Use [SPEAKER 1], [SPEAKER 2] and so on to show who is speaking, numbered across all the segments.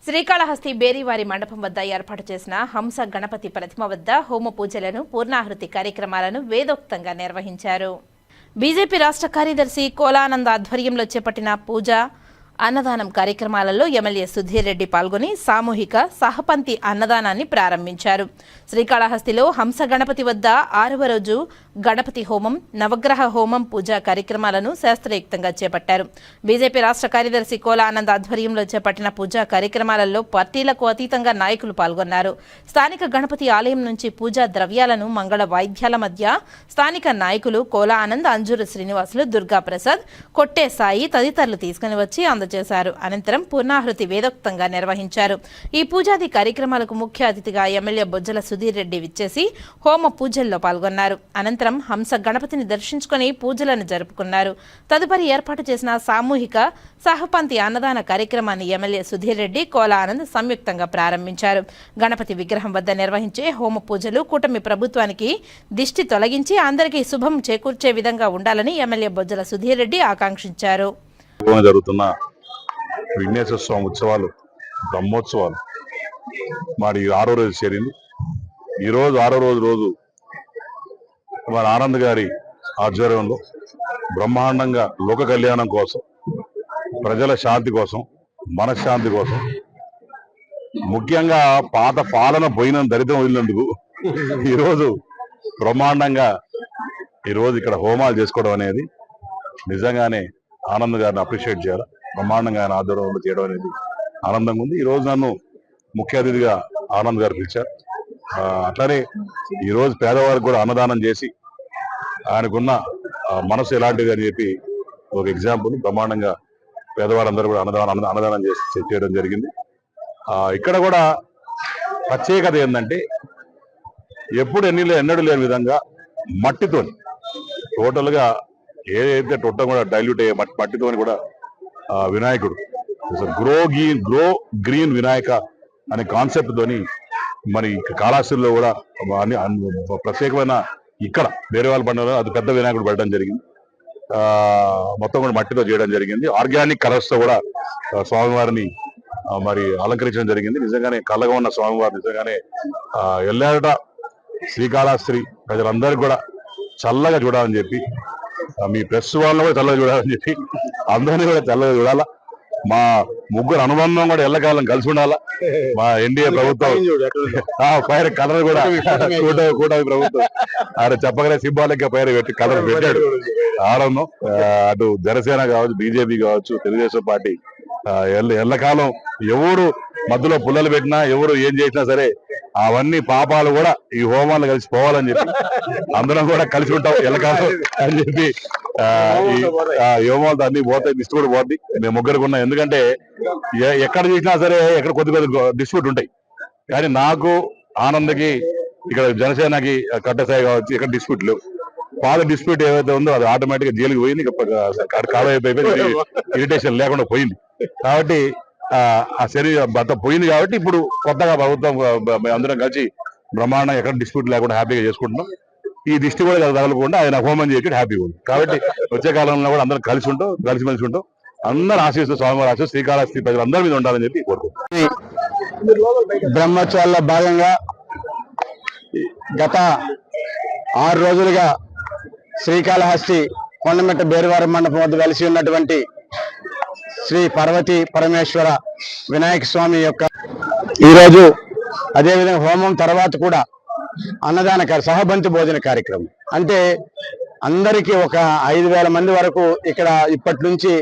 [SPEAKER 1] శ్రీకాళహస్తి బేరీవారి మండపం వద్ద ఏర్పాటు చేసిన హంస గణపతి ప్రతిమ వద్ద హోమ పూజలను పూర్ణాహుతి కార్యక్రమాలను వేదోక్తంగా నిర్వహించారు. బీజేపీ రాష్ట్ర కార్యదర్శి కోలానంద్ ఆధ్వర్యంలో చేపట్టిన పూజ అన్నదానం కార్యక్రమాలలో ఎమ్మెల్యే సుధీర్ రెడ్డి పాల్గొని సామూహిక సహపంతి అన్నదానాన్ని ప్రారంభించారు. శ్రీకాళహస్తిలో హంస గణపతి వద్ద 6వ రోజు గణపతి హోమం, నవగ్రహ హోమం పూజా కార్యక్రమాలను శాస్త్రయుక్తంగా చేపట్టారు. బీజేపీ రాష్ట్ర కార్యదర్శి కోలానంద్ ఆధ్వర్యంలో చేపట్టిన పూజా కార్యక్రమాలలో పార్టీలకు అతీతంగా నాయకులు పాల్గొన్నారు. స్థానిక గణపతి ఆలయం నుంచి పూజా ద్రవ్యాలను మంగళ వాయిద్యాల మధ్య స్థానిక నాయకులు కోలానంద్, అంజూరు శ్రీనివాసులు, దుర్గాప్రసాద్, కొట్టే సాయి తదితరులు తీసుకుని వచ్చి అందజేశారు. అనంతరం పూర్ణాహుతి వేదోక్తంగా నిర్వహించారు. ఈ పూజాది కార్యక్రమాలకు ముఖ్య అతిథిగా ఎమ్మెల్యే బొజ్జల సుధీర్ రెడ్డి విచ్చేసి హోమ పూజల్లో పాల్గొన్నారు. అనంతరం హంస గణపతిని దర్శించుకుని పూజలను జరుపుకున్నారు. తదుపరి ఏర్పాటు చేసిన సామూహిక సహపంతి అన్నదాన కార్యక్రమాన్ని ఎమ్మెల్యే సుధీర్ రెడ్డి, కోలానంద్ సంయుక్తంగా ప్రారంభించారు. గణపతి విగ్రహం వద్ద నిర్వహించే హోమ పూజలు కూటమి ప్రభుత్వానికి దిష్టి తొలగించి అందరికీ శుభం చేకూర్చే విధంగా ఉండాలని ఎమ్మెల్యే బొజ్జల సుధీర్ రెడ్డి ఆకాంక్షించారు.
[SPEAKER 2] జరుగుతున్న విఘ్నేశ్వర స్వామి ఉత్సవాలు, బ్రహ్మోత్సవాలు మరి 6వ రోజు చేరింది. ఈరోజు 6వ రోజు మన ఆనంద్ గారి ఆధ్వర్యంలో బ్రహ్మాండంగా లోక కళ్యాణం కోసం, ప్రజల శాంతి కోసం, మనశ్శాంతి కోసం, ముఖ్యంగా పాత పాలన పోయిన దరిద్రం వదిలినందుకు ఈరోజు బ్రహ్మాండంగా ఈరోజు ఇక్కడ హోమాలు చేసుకోవడం అనేది నిజంగానే ఆనంద్ గారిని అప్రిషియేట్ చేయాలి. బ్రహ్మాండంగా ఆయన ఆధ్వర్యంలో చేయడం అనేది ఆనందంగా ఉంది. ఈరోజు నన్ను ముఖ్య అతిథిగా ఆనంద్ గారు పిలిచారు. అట్లానే ఈరోజు పేదవారికి కూడా అన్నదానం చేసి ఆయనకున్న మనసు ఎలాంటిది అని చెప్పి ఒక ఎగ్జాంపుల్ బ్రహ్మాండంగా పేదవారందరూ కూడా అన్నదానం చేయడం జరిగింది. ఇక్కడ కూడా ప్రత్యేకత ఏంటంటే ఎప్పుడు ఎన్నడూ లేని విధంగా మట్టితో టోటల్గా ఏదైతే టొట్టం కూడా డైల్యూట్ అయ్యే మట్టితో కూడా వినాయకుడు గ్రో గ్రీన్ వినాయక అనే కాన్సెప్ట్ తోని మరి కాళహస్తిలో కూడా ప్రత్యేకమైన ఇక్కడ బేరేవాళ్ళ పండుగలో అది పెద్ద వినాయకుడు పెట్టడం జరిగింది. మొత్తం కూడా మట్టితో చేయడం జరిగింది. ఆర్గానిక్ కలర్స్ తో కూడా స్వామివారిని మరి అలంకరించడం జరిగింది. నిజంగానే కళ్ళగా ఉన్న స్వామివారు నిజంగానే ఎల్లారట శ్రీకాళహస్తి ప్రజలందరికీ కూడా చల్లగా చూడాలని చెప్పి, మీ ప్రెస్ వాళ్ళని కూడా చల్లగా చూడాలని చెప్పి, అందరినీ కూడా చల్లగా చూడాలా. మా ముగ్గురు అనుబంధం కూడా ఎల్లకాలం కలిసి ఉండాలా. మా ఎన్డీఏ ప్రభుత్వం పైన కలర్ కూడా కూటమి ప్రభుత్వం ఆయన చెప్పగానే సింబాలిక్ గా పైన పెట్టి కలర్ పెట్టాడు. ఆనందం. అటు జనసేన కావచ్చు, బీజేపీ కావచ్చు, తెలుగుదేశం పార్టీ ఎల్లకాలం ఎవరు మధ్యలో పుల్లలు పెట్టినా, ఎవరు ఏం చేసినా సరే అవన్నీ పాపాలు కూడా ఈ హోమాలు కలిసి పోవాలని చెప్పి అందరం కూడా కలిసి ఉంటాం ఎల్లకాలం అని చెప్పి ఈ హోమాలతో అన్ని పోతాయి, దిష్టి కూడా పోద్ది. మేము ముగ్గురికి ఉన్నాం. ఎందుకంటే ఎక్కడ చూసినా సరే ఎక్కడ కొద్ది డిస్ప్యూట్ ఉంటాయి. కానీ నాకు ఆనంద్కి ఇక్కడ జనసేనకి కట్టసాయి కావచ్చు ఇక్కడ డిస్ప్యూట్ లేవు. పాత డిస్ప్యూట్ ఏవైతే ఉందో అది ఆటోమేటిక్ గా జైలుకి పోయింది, కాలవైపోయి ఇరిటేషన్ లేకుండా పోయింది. కాబట్టి ఆ శరీరం భర్త పోయింది. కాబట్టి ఇప్పుడు కొత్తగా ప్రభుత్వం అందరం కలిసి బ్రహ్మాండం ఎక్కడ డిస్ప్యూట్ లేకుండా హ్యాపీగా చేసుకుంటున్నాం. ఈ దిష్టి కూడా తగలకుండా ఆయన హోమం చేయడం హ్యాపీగా ఉంది. కాబట్టి వచ్చే కాలంలో కూడా అందరం కలిసిమెలిసి ఉంటాం. అందరూ ఆశిస్తూ స్వామివారి ఆశిస్తూ శ్రీకాళహస్తి ప్రజలందరి మీద ఉండాలని చెప్పి కోరుకుంటున్నాం.
[SPEAKER 3] బ్రహ్మోత్సవాల్లో భాగంగా గత 6 రోజులుగా శ్రీకాళహస్తి కొండమెట్ట బేరువారి మండపం వద్ద కలిసి ఉన్నటువంటి శ్రీ పార్వతీ పరమేశ్వర వినాయక స్వామి యొక్క ఈరోజు అదేవిధంగా హోమం తర్వాత కూడా అన్నదాన సహబంతి భోజన కార్యక్రమం. అంటే అందరికీ ఒక 5,000 మంది వరకు ఇక్కడ ఇప్పటి నుంచి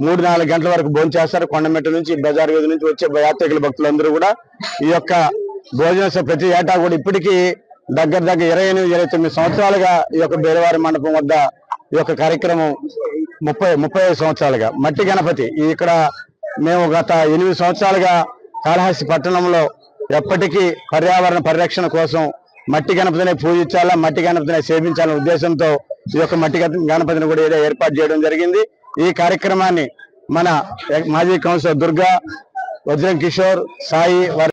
[SPEAKER 3] 3-4 గంటల వరకు భోజనం చేస్తారు. కొండమెట్ట నుంచి, బజార్ వీధి నుంచి వచ్చే యాత్రికుల భక్తులందరూ కూడా ఈ యొక్క భోజన ప్రతి ఏటా కూడా ఇప్పటికీ దగ్గర 28-29 సంవత్సరాలుగా ఈ యొక్క బేరువారి మండపం వద్ద ఈ యొక్క కార్యక్రమం 35 సంవత్సరాలుగా మట్టి గణపతి ఇక్కడ మేము గత 8 సంవత్సరాలుగా కాళహస్తి పట్టణంలో ఎప్పటికీ పర్యావరణ పరిరక్షణ కోసం మట్టి గణపతిని పూజించాలా, మట్టి గణపతిని సేవించాలనే ఉద్దేశంతో ఈ యొక్క మట్టి గణపతిని కూడా ఏర్పాటు చేయడం జరిగింది. ఈ కార్యక్రమాన్ని మన మాజీ కౌన్సిలర్ దుర్గా, వజ్రం కిషోర్, సాయి